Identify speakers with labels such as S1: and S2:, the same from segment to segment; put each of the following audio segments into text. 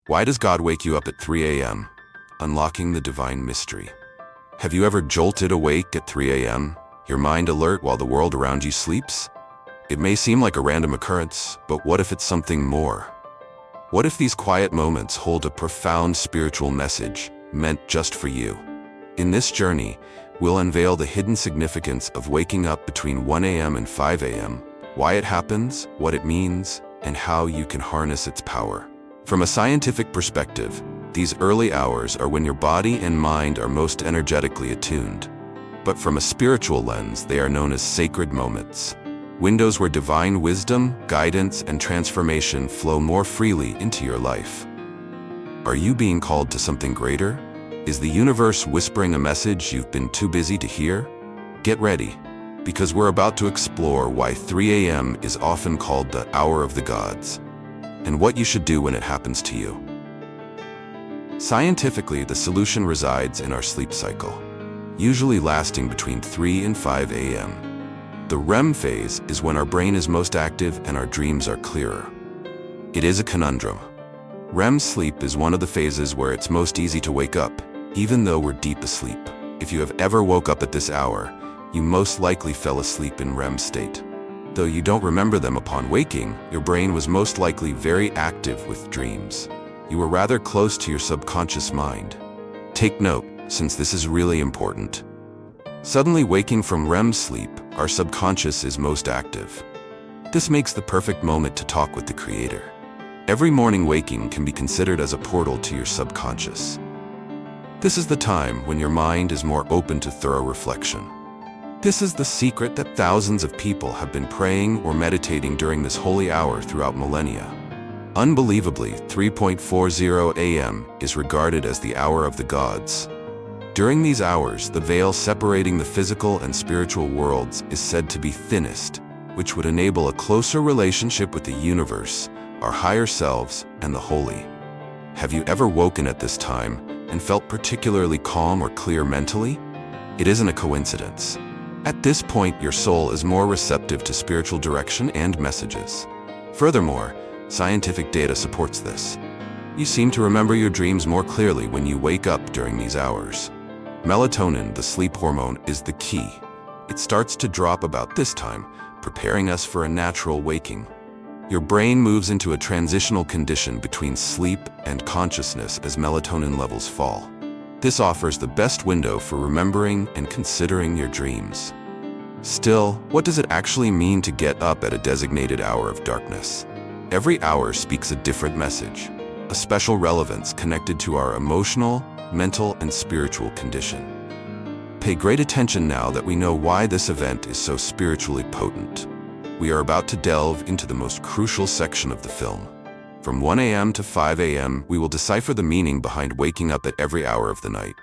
S1: Why does God wake you up at 3 a.m.? Unlocking the divine mystery. Have you ever jolted awake at 3 a.m., your mind alert while the world around you sleeps? It may seem like a random occurrence, but what if it's something more? What if these quiet moments hold a profound spiritual message meant just for you? In this journey, we'll unveil the hidden significance of waking up between 1 a.m. and 5 a.m., why it happens, what it means, and how you can harness its power. From a scientific perspective, these early hours are when your body and mind are most energetically attuned. But from a spiritual lens, they are known as sacred moments, windows where divine wisdom, guidance, and transformation flow more freely into your life. Are you being called to something greater? Is the universe whispering a message you've been too busy to hear? Get ready, because we're about to explore why 3 a.m. is often called the hour of the gods, and what you should do when it happens to you. Scientifically, the solution resides in our sleep cycle, usually lasting between 3 and 5 a.m. The REM phase is when our brain is most active and our dreams are clearer. It is a conundrum. REM sleep is one of the phases where it's most easy to wake up, even though we're deep asleep. If you have ever woke up at this hour, you most likely fell asleep in REM state. Though you don't remember them upon waking, your brain was most likely very active with dreams. You were rather close to your subconscious mind. Take note, since this is really important. Suddenly waking from REM sleep, our subconscious is most active. This makes the perfect moment to talk with the Creator. Every morning waking can be considered as a portal to your subconscious. This is the time when your mind is more open to thorough reflection. This is the secret that thousands of people have been praying or meditating during this holy hour throughout millennia. Unbelievably, 3:40 a.m. is regarded as the hour of the gods. During these hours, the veil separating the physical and spiritual worlds is said to be thinnest, which would enable a closer relationship with the universe, our higher selves, and the holy. Have you ever woken at this time and felt particularly calm or clear mentally? It isn't a coincidence. At this point, your soul is more receptive to spiritual direction and messages. Furthermore, scientific data supports this. You seem to remember your dreams more clearly when you wake up during these hours. Melatonin, the sleep hormone, is the key. It starts to drop about this time, preparing us for a natural waking. Your brain moves into a transitional condition between sleep and consciousness as melatonin levels fall. This offers the best window for remembering and considering your dreams. Still, what does it actually mean to get up at a designated hour of darkness? Every hour speaks a different message, a special relevance connected to our emotional, mental, and spiritual condition. Pay great attention now that we know why this event is so spiritually potent. We are about to delve into the most crucial section of the film. From 1 a.m. to 5 a.m., we will decipher the meaning behind waking up at every hour of the night.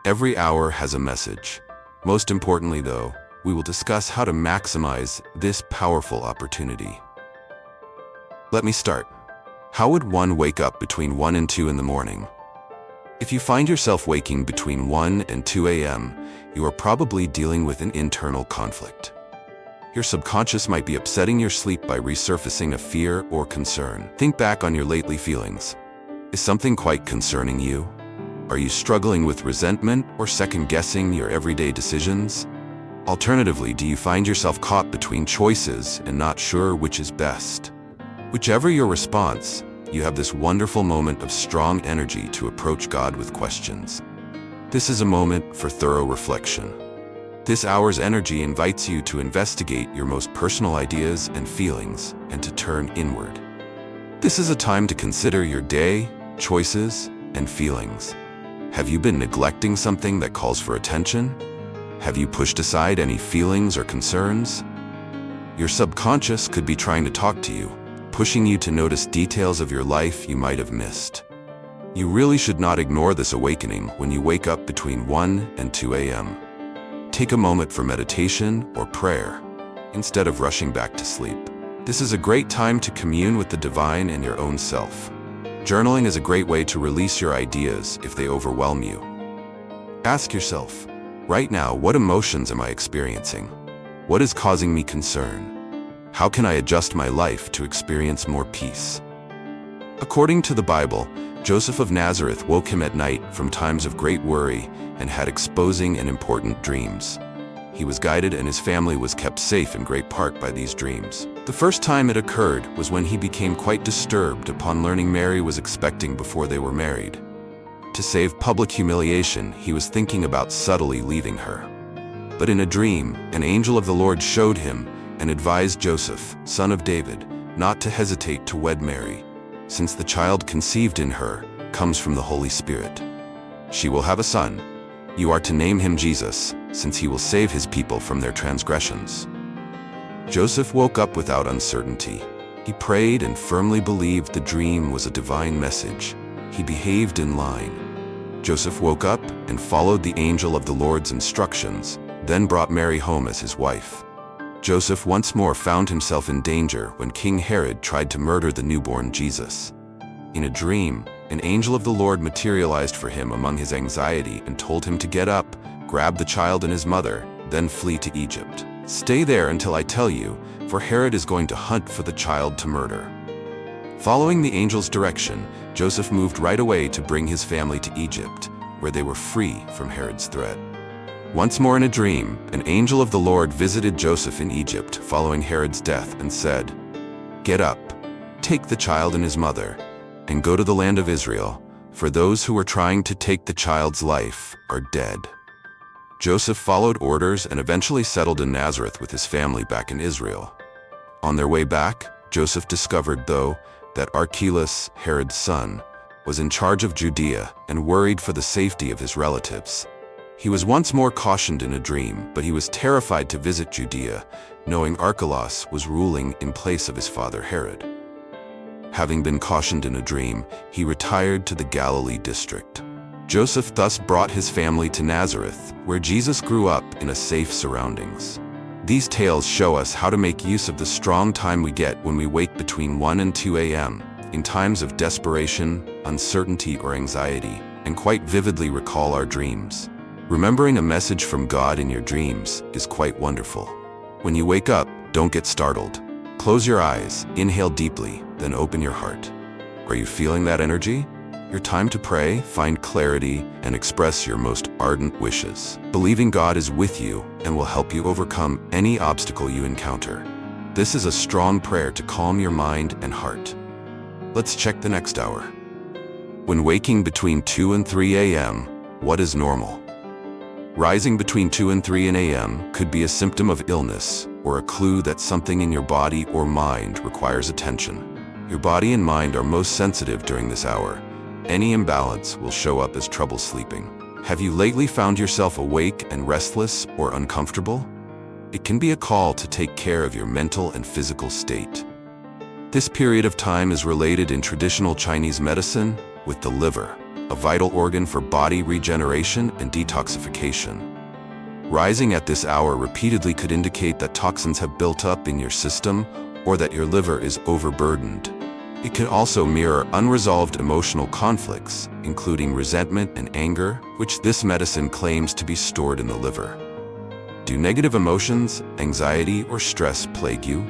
S1: Every hour has a message. Most importantly, though, we will discuss how to maximize this powerful opportunity. Let me start. How would one wake up between 1 and 2 in the morning? If you find yourself waking between 1 and 2 a.m., you are probably dealing with an internal conflict. Your subconscious might be upsetting your sleep by resurfacing a fear or concern. Think back on your lately feelings. Is something quite concerning you? Are you struggling with resentment or second-guessing your everyday decisions? Alternatively, do you find yourself caught between choices and not sure which is best? Whichever your response, you have this wonderful moment of strong energy to approach God with questions. This is a moment for thorough reflection. This hour's energy invites you to investigate your most personal ideas and feelings and to turn inward. This is a time to consider your day, choices, and feelings. Have you been neglecting something that calls for attention? Have you pushed aside any feelings or concerns? Your subconscious could be trying to talk to you, pushing you to notice details of your life you might have missed. You really should not ignore this awakening when you wake up between 1 and 2 a.m. Take a moment for meditation or prayer, instead of rushing back to sleep. This is a great time to commune with the divine and your own self. Journaling is a great way to release your ideas if they overwhelm you. Ask yourself, right now, what emotions am I experiencing? What is causing me concern? How can I adjust my life to experience more peace? According to the Bible, Joseph of Nazareth woke him at night from times of great worry and had exposing and important dreams. He was guided and his family was kept safe in great part by these dreams. The first time it occurred was when he became quite disturbed upon learning Mary was expecting before they were married. To save public humiliation, he was thinking about subtly leaving her. But in a dream, an angel of the Lord showed him and advised Joseph, son of David, not to hesitate to wed Mary, since the child conceived in her comes from the Holy Spirit. She will have a son. You are to name him Jesus, since he will save his people from their transgressions. Joseph woke up without uncertainty. He prayed and firmly believed the dream was a divine message. He behaved in line. Joseph woke up and followed the angel of the Lord's instructions, then brought Mary home as his wife. Joseph once more found himself in danger when King Herod tried to murder the newborn Jesus. In a dream, an angel of the Lord materialized for him among his anxiety and told him to get up, grab the child and his mother, then flee to Egypt. Stay there until I tell you, for Herod is going to hunt for the child to murder. Following the angel's direction, Joseph moved right away to bring his family to Egypt, where they were free from Herod's threat. Once more in a dream, an angel of the Lord visited Joseph in Egypt following Herod's death and said, "Get up, take the child and his mother, and go to the land of Israel, for those who were trying to take the child's life are dead." Joseph followed orders and eventually settled in Nazareth with his family back in Israel. On their way back, Joseph discovered, though, that Archelaus, Herod's son, was in charge of Judea and worried for the safety of his relatives. He was once more cautioned in a dream, but he was terrified to visit Judea, knowing Archelaus was ruling in place of his father Herod. Having been cautioned in a dream, he retired to the Galilee district. Joseph thus brought his family to Nazareth, where Jesus grew up in a safe surroundings. These tales show us how to make use of the strong time we get when we wake between 1 and 2 a.m., in times of desperation, uncertainty, or anxiety, and quite vividly recall our dreams. Remembering a message from God in your dreams is quite wonderful. When you wake up, don't get startled. Close your eyes, inhale deeply, then open your heart. Are you feeling that energy? Your time to pray, find clarity, and express your most ardent wishes. Believing God is with you and will help you overcome any obstacle you encounter. This is a strong prayer to calm your mind and heart. Let's check the next hour. When waking between 2 and 3 a.m., what is normal? Rising between 2 and 3 a.m. could be a symptom of illness or a clue that something in your body or mind requires attention. Your body and mind are most sensitive during this hour. Any imbalance will show up as trouble sleeping. Have you lately found yourself awake and restless or uncomfortable? It can be a call to take care of your mental and physical state. This period of time is related in traditional Chinese medicine with the liver, a vital organ for body regeneration and detoxification. Rising at this hour repeatedly could indicate that toxins have built up in your system or that your liver is overburdened. It can also mirror unresolved emotional conflicts, including resentment and anger, which this medicine claims to be stored in the liver. Do negative emotions, anxiety, or stress plague you?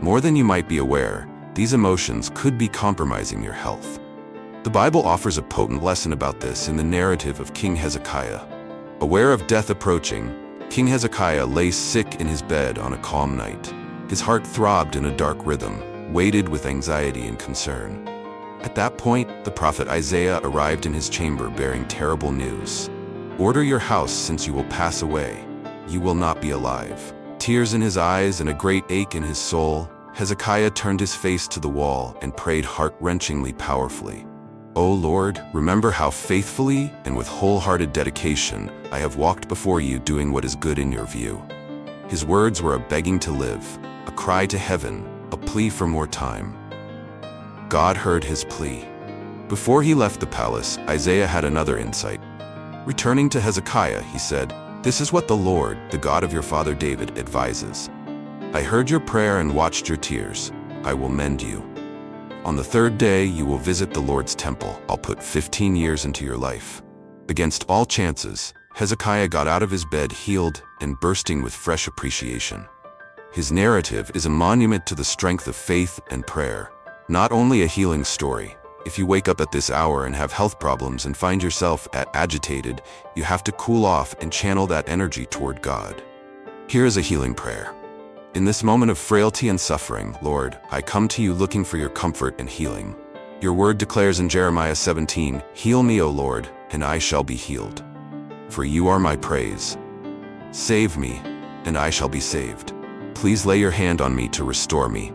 S1: More than you might be aware, these emotions could be compromising your health. The Bible offers a potent lesson about this in the narrative of King Hezekiah. Aware of death approaching, King Hezekiah lay sick in his bed on a calm night. His heart throbbed in a dark rhythm, weighted with anxiety and concern. At that point, the prophet Isaiah arrived in his chamber bearing terrible news. "Order your house, since you will pass away. You will not be alive." Tears in his eyes and a great ache in his soul, Hezekiah turned his face to the wall and prayed heart-wrenchingly powerfully. "O Lord, remember how faithfully and with wholehearted dedication I have walked before you doing what is good in your view." His words were a begging to live, a cry to heaven, a plea for more time. God heard his plea. Before he left the palace, Isaiah had another insight. Returning to Hezekiah, he said, "This is what the Lord, the God of your father David, advises. I heard your prayer and watched your tears. I will mend you. On the third day you will visit the Lord's temple. I'll put 15 years into your life." Against all chances, Hezekiah got out of his bed healed and bursting with fresh appreciation. His narrative is a monument to the strength of faith and prayer. Not only a healing story, If you wake up at this hour and have health problems and find yourself agitated, you have to cool off and channel that energy toward God. Here is a healing prayer. In this moment of frailty and suffering, Lord, I come to you looking for your comfort and healing. Your word declares in Jeremiah 17, "Heal me, O Lord, and I shall be healed. For you are my praise. Save me, and I shall be saved. Please lay your hand on me to restore me.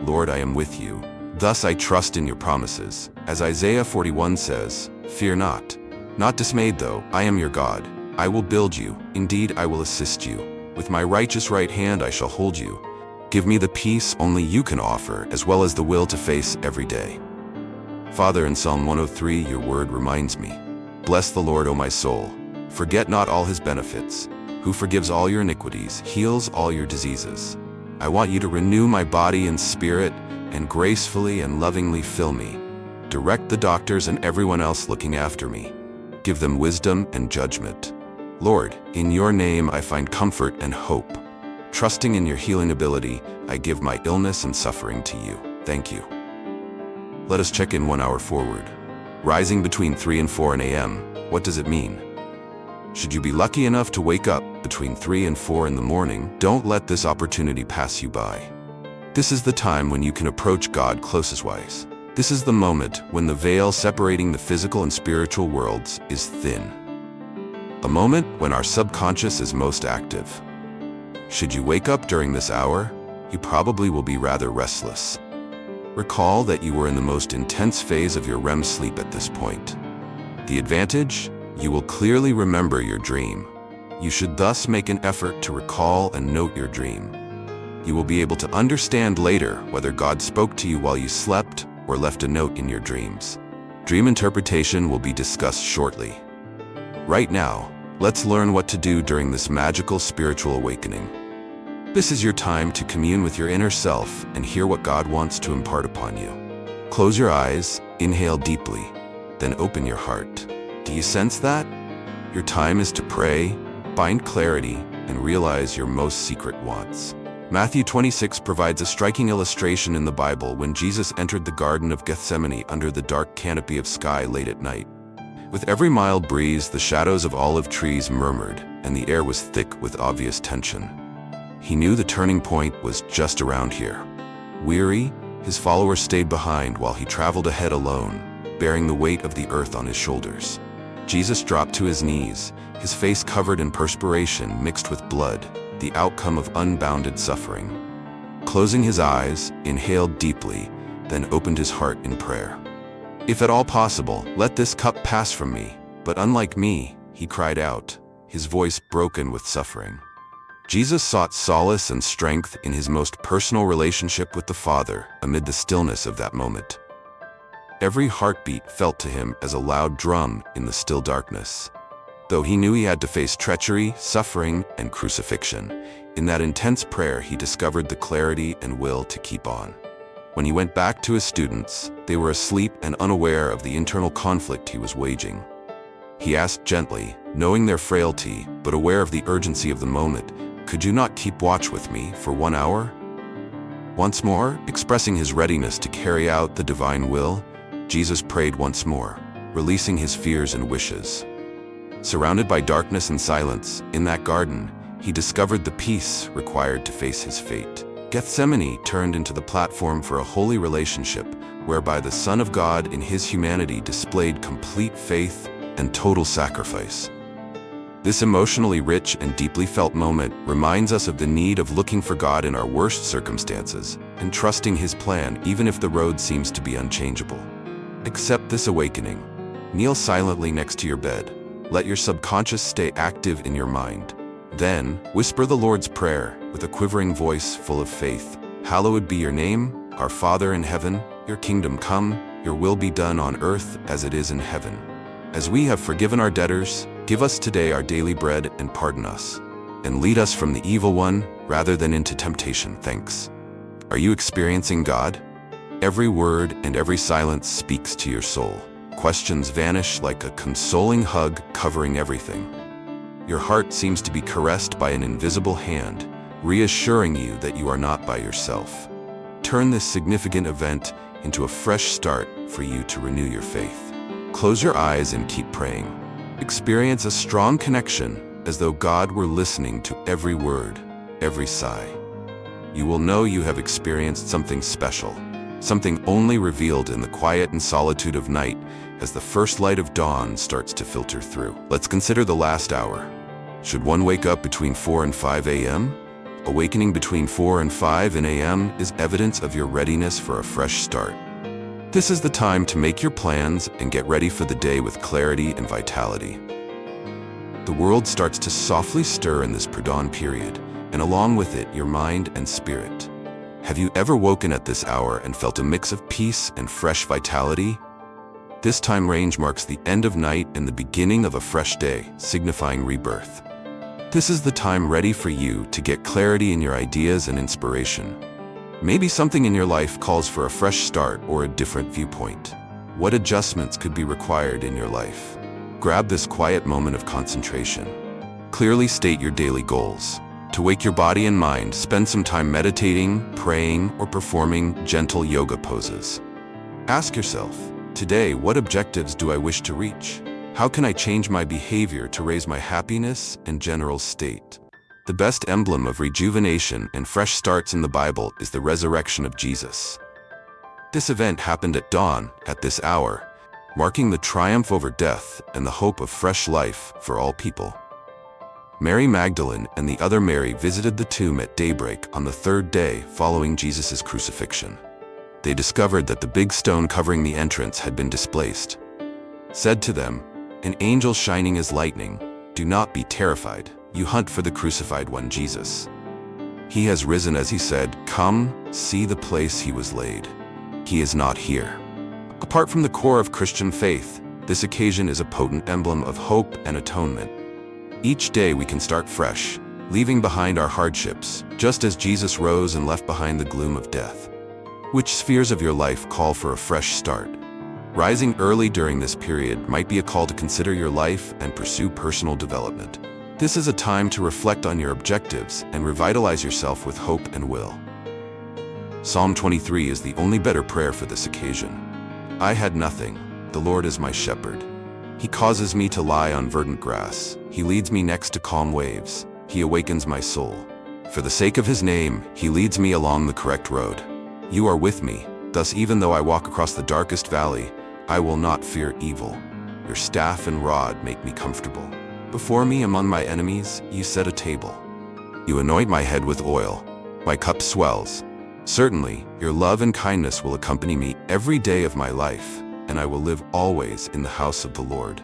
S1: Lord, I am with you. Thus I trust in your promises. As Isaiah 41 says, Fear not. Not dismayed though, I am your God. I will build you. Indeed, I will assist you. With my righteous right hand I shall hold you. Give me the peace only you can offer, as well as the will to face every day." Father, in Psalm 103, your word reminds me, "Bless the Lord, O my soul. Forget not all his benefits, who forgives all your iniquities, heals all your diseases. I want you to renew my body and spirit, and gracefully and lovingly fill me. Direct the doctors and everyone else looking after me. Give them wisdom and judgment. Lord, in your name I find comfort and hope. Trusting in your healing ability, I give my illness and suffering to you. Thank you." Let us check in 1 hour forward. Rising between 3 and 4 a.m., what does it mean? Should you be lucky enough to wake up between 3 and 4 in the morning, don't let this opportunity pass you by. This is the time when you can approach God closest-wise. This is the moment when the veil separating the physical and spiritual worlds is thin. A moment when our subconscious is most active. Should you wake up during this hour, you probably will be rather restless. Recall that you were in the most intense phase of your REM sleep at this point. The advantage? You will clearly remember your dream. You should thus make an effort to recall and note your dream. You will be able to understand later whether God spoke to you while you slept or left a note in your dreams. Dream interpretation will be discussed shortly. Right now, let's learn what to do during this magical spiritual awakening. This is your time to commune with your inner self and hear what God wants to impart upon you. Close your eyes, inhale deeply, then open your heart. Do you sense that? Your time is to pray, find clarity, and realize your most secret wants. Matthew 26 provides a striking illustration in the Bible when Jesus entered the Garden of Gethsemane under the dark canopy of sky late at night. With every mild breeze, the shadows of olive trees murmured, and the air was thick with obvious tension. He knew the turning point was just around here. Weary, his followers stayed behind while he traveled ahead alone, bearing the weight of the earth on his shoulders. Jesus dropped to his knees, his face covered in perspiration mixed with blood, the outcome of unbounded suffering. Closing his eyes, inhaled deeply, then opened his heart in prayer. "If at all possible, let this cup pass from me, but unlike me," he cried out, his voice broken with suffering. Jesus sought solace and strength in his most personal relationship with the Father amid the stillness of that moment. Every heartbeat felt to him as a loud drum in the still darkness. Though he knew he had to face treachery, suffering, and crucifixion, in that intense prayer he discovered the clarity and will to keep on. When he went back to his students, they were asleep and unaware of the internal conflict he was waging. He asked gently, knowing their frailty, but aware of the urgency of the moment, "Could you not keep watch with me for 1 hour?" Once more, expressing his readiness to carry out the divine will, Jesus prayed once more, releasing his fears and wishes. Surrounded by darkness and silence, in that garden, he discovered the peace required to face his fate. Gethsemane turned into the platform for a holy relationship, whereby the Son of God in his humanity displayed complete faith and total sacrifice. This emotionally rich and deeply felt moment reminds us of the need of looking for God in our worst circumstances and trusting his plan even if the road seems to be unchangeable. Accept this awakening. Kneel silently next to your bed. Let your subconscious stay active in your mind. Then, whisper the Lord's Prayer with a quivering voice full of faith. "Hallowed be your name, our Father in heaven, your kingdom come, your will be done on earth as it is in heaven. As we have forgiven our debtors, give us today our daily bread and pardon us. And lead us from the evil one, rather than into temptation." Thanks. Are you experiencing God? Every word and every silence speaks to your soul. Questions vanish like a consoling hug covering everything. Your heart seems to be caressed by an invisible hand, reassuring you that you are not by yourself. Turn this significant event into a fresh start for you to renew your faith. Close your eyes and keep praying. Experience a strong connection, as though God were listening to every word, every sigh. You will know you have experienced something special, something only revealed in the quiet and solitude of night as the first light of dawn starts to filter through. Let's consider the last hour. Should one wake up between 4 and 5 a.m.? Awakening between 4 and 5 a.m. is evidence of your readiness for a fresh start. This is the time to make your plans and get ready for the day with clarity and vitality. The world starts to softly stir in this pre-dawn period, and along with it, your mind and spirit. Have you ever woken at this hour and felt a mix of peace and fresh vitality? This time range marks the end of night and the beginning of a fresh day, signifying rebirth. This is the time ready for you to get clarity in your ideas and inspiration. Maybe something in your life calls for a fresh start or a different viewpoint. What adjustments could be required in your life? Grab this quiet moment of concentration. Clearly state your daily goals. To wake your body and mind, spend some time meditating, praying, or performing gentle yoga poses. Ask yourself, today, what objectives do I wish to reach? How can I change my behavior to raise my happiness and general state? The best emblem of rejuvenation and fresh starts in the Bible is the resurrection of Jesus. This event happened at dawn, at this hour, marking the triumph over death and the hope of fresh life for all people. Mary Magdalene and the other Mary visited the tomb at daybreak on the third day following Jesus' crucifixion. They discovered that the big stone covering the entrance had been displaced. Said to them, "An angel shining as lightning, do not be terrified. You hunt for the crucified one, Jesus. He has risen as he said. Come, see the place he was laid. He is not here." Apart from the core of Christian faith, this occasion is a potent emblem of hope and atonement. Each day we can start fresh, leaving behind our hardships, just as Jesus rose and left behind the gloom of death. Which spheres of your life call for a fresh start? Rising early during this period might be a call to consider your life and pursue personal development. This is a time to reflect on your objectives and revitalize yourself with hope and will. Psalm 23 is the only better prayer for this occasion. I had nothing, the Lord is my shepherd. He causes me to lie on verdant grass. He leads me next to calm waves. He awakens my soul. For the sake of his name, he leads me along the correct road. You are with me, thus even though I walk across the darkest valley, I will not fear evil. Your staff and rod make me comfortable. Before me among my enemies, you set a table. You anoint my head with oil. My cup swells. Certainly, your love and kindness will accompany me every day of my life, and I will live always in the house of the Lord.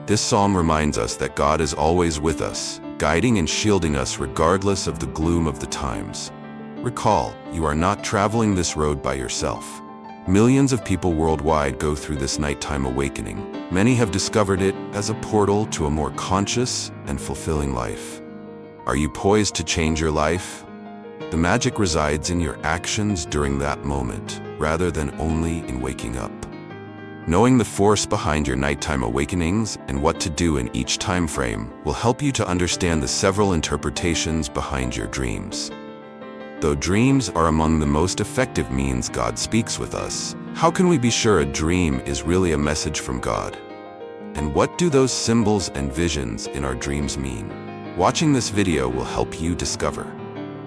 S1: This psalm reminds us that God is always with us, guiding and shielding us regardless of the gloom of the times. Recall, you are not traveling this road by yourself. Millions of people worldwide go through this nighttime awakening. Many have discovered it as a portal to a more conscious and fulfilling life. Are you poised to change your life? The magic resides in your actions during that moment, rather than only in waking up. Knowing the force behind your nighttime awakenings and what to do in each time frame will help you to understand the several interpretations behind your dreams. Though dreams are among the most effective means God speaks with us, how can we be sure a dream is really a message from God? And what do those symbols and visions in our dreams mean? Watching this video will help you discover.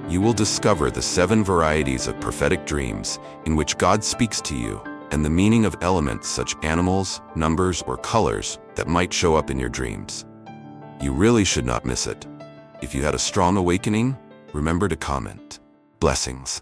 S1: You will discover the 7 varieties of prophetic dreams in which God speaks to you, and the meaning of elements such as animals, numbers, or colors that might show up in your dreams. You really should not miss it. If you had a strong awakening, remember to comment. Blessings.